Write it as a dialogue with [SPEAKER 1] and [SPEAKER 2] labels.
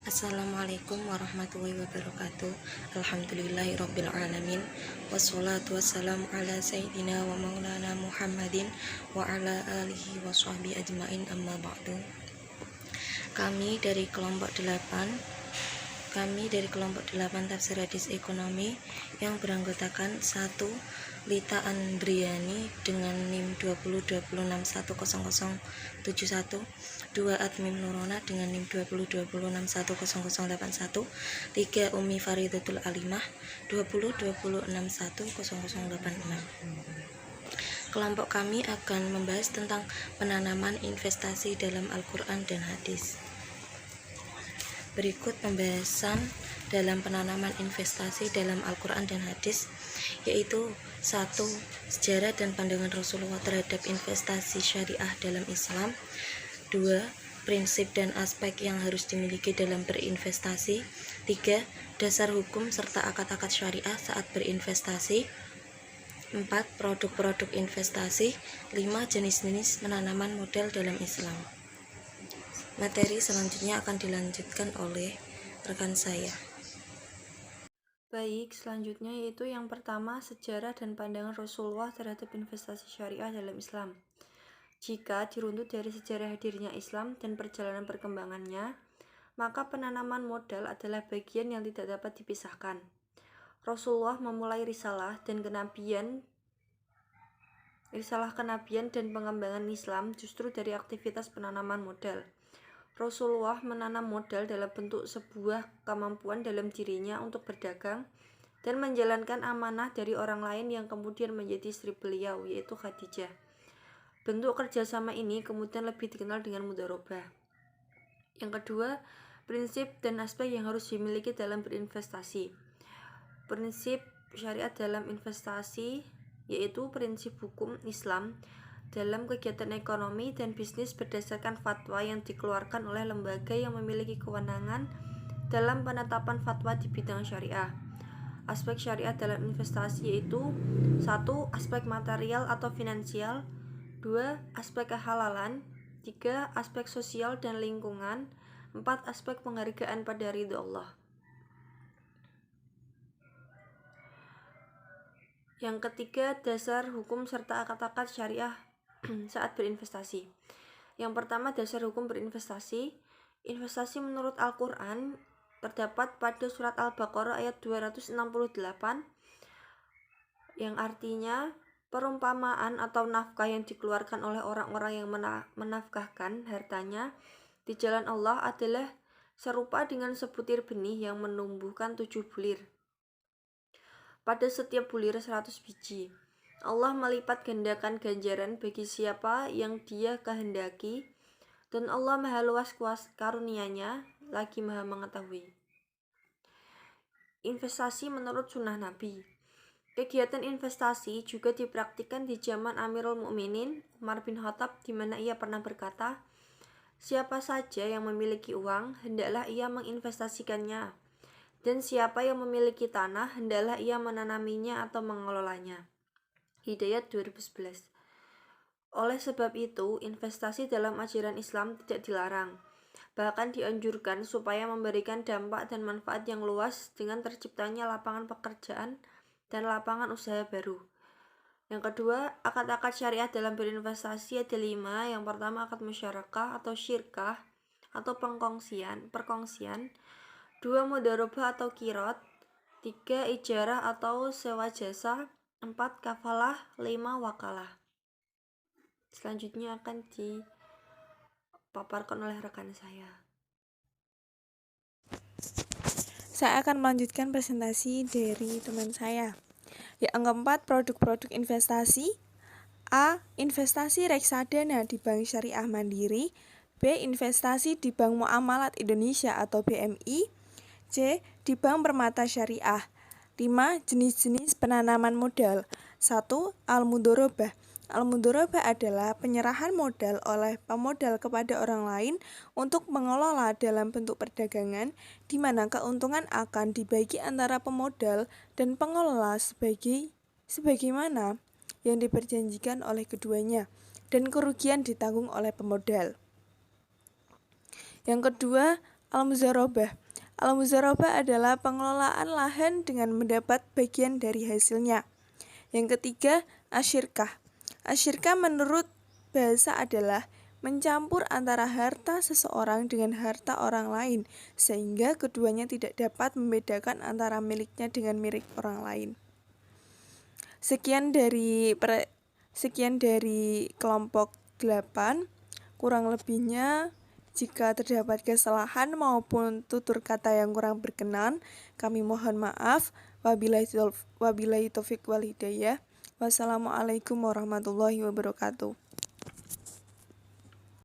[SPEAKER 1] Assalamualaikum warahmatullahi wabarakatuh. Alhamdulillahirabbil alamin. Wassalatu wassalamu ala sayyidina wa maulana Muhammadin wa ala alihi wa sahbihi ajmain, amma ba'du. Kami dari kelompok 8 Tafsir Hadis Ekonomi yang beranggotakan 1. Lita Andriani dengan NIM 2020610071, 2. Admim Nurona dengan NIM 2020610081, 3. Umi Faridatul Alimah 2020610086. Kelompok kami akan membahas tentang penanaman investasi dalam Al-Quran dan Hadis. Berikut pembahasan dalam penanaman investasi dalam Al-Quran dan Hadis, yaitu 1. Sejarah dan pandangan Rasulullah terhadap investasi syariah dalam Islam. 2. Prinsip dan aspek yang harus dimiliki dalam berinvestasi. 3. Dasar hukum serta akad-akad syariah saat berinvestasi. 4. Produk-produk investasi. 5. Jenis-jenis penanaman modal dalam Islam. Materi selanjutnya akan dilanjutkan oleh rekan saya.
[SPEAKER 2] Baik, selanjutnya yaitu yang pertama, sejarah dan pandangan Rasulullah terhadap investasi syariah dalam Islam. Jika diruntut dari sejarah hadirnya Islam dan perjalanan perkembangannya, maka penanaman modal adalah bagian yang tidak dapat dipisahkan. Rasulullah memulai risalah kenabian dan pengembangan Islam justru dari aktivitas penanaman modal. Rasulullah menanam modal dalam bentuk sebuah kemampuan dalam dirinya untuk berdagang dan menjalankan amanah dari orang lain yang kemudian menjadi istri beliau, yaitu Khadijah. Bentuk kerjasama ini kemudian lebih dikenal dengan mudharabah. Yang kedua, prinsip dan aspek yang harus dimiliki dalam berinvestasi. Prinsip syariat dalam investasi yaitu prinsip hukum Islam dalam kegiatan ekonomi dan bisnis berdasarkan fatwa yang dikeluarkan oleh lembaga yang memiliki kewenangan dalam penetapan fatwa di bidang syariah. Aspek syariat dalam investasi yaitu 1. Aspek material atau finansial, 2. Aspek kehalalan, 3. Aspek sosial dan lingkungan, 4. Aspek penghargaan pada ridho Allah. Yang ketiga, dasar hukum serta akad-akad syariah saat berinvestasi. Yang pertama, dasar hukum berinvestasi. Investasi menurut Al-Quran terdapat pada surat Al-Baqarah ayat 268, yang artinya perumpamaan atau nafkah yang dikeluarkan oleh orang-orang yang menafkahkan hartanya di jalan Allah adalah serupa dengan sebutir benih yang menumbuhkan 7 bulir. Pada setiap bulir 100 biji. Allah melipat gandakan ganjaran bagi siapa yang Dia kehendaki, dan Allah maha luas karunia-Nya, lagi maha mengetahui. Investasi menurut sunnah Nabi. Kegiatan investasi juga dipraktikkan di zaman Amirul Mukminin Umar bin Khattab, di mana ia pernah berkata, siapa saja yang memiliki uang, hendaklah ia menginvestasikannya, dan siapa yang memiliki tanah, hendaklah ia menanaminya atau mengelolanya. Hidayat 2011. Oleh sebab itu, investasi dalam ajaran Islam tidak dilarang, bahkan dianjurkan supaya memberikan dampak dan manfaat yang luas dengan terciptanya lapangan pekerjaan dan lapangan usaha baru. Yang kedua, akad-akad syariah dalam berinvestasi ada 5. Yang pertama, akad musyarakah atau syirkah atau perkongsian. 2. Mudharabah atau kirot. 3. Ijarah atau sewa jasa. 4. Kafalah. 5. Wakalah. Selanjutnya akan dipaparkan oleh rekan saya.
[SPEAKER 3] Saya akan melanjutkan presentasi dari teman saya. Yang keempat, produk-produk investasi. A. Investasi reksadana di Bank Syariah Mandiri. B. Investasi di Bank Muamalat Indonesia atau BMI. C. Di Bank Permata Syariah. 5. Jenis-jenis penanaman modal. 1. Al-Mudharabah. Al-Mudharabah adalah penyerahan modal oleh pemodal kepada orang lain untuk mengelola dalam bentuk perdagangan, di mana keuntungan akan dibagi antara pemodal dan pengelola sebagaimana yang diperjanjikan oleh keduanya, dan kerugian ditanggung oleh pemodal. Yang kedua, Al-Muzarabah. Al-Muzarabah adalah pengelolaan lahan dengan mendapat bagian dari hasilnya. Yang ketiga, asyirkah. Asyirkah menurut bahasa adalah mencampur antara harta seseorang dengan harta orang lain, sehingga keduanya tidak dapat membedakan antara miliknya dengan milik orang lain. Sekian dari kelompok 8, kurang lebihnya jika terdapat kesalahan maupun tutur kata yang kurang berkenan, kami mohon maaf. Wabillahi taufiq wal hidayah. Wassalamualaikum warahmatullahi wabarakatuh.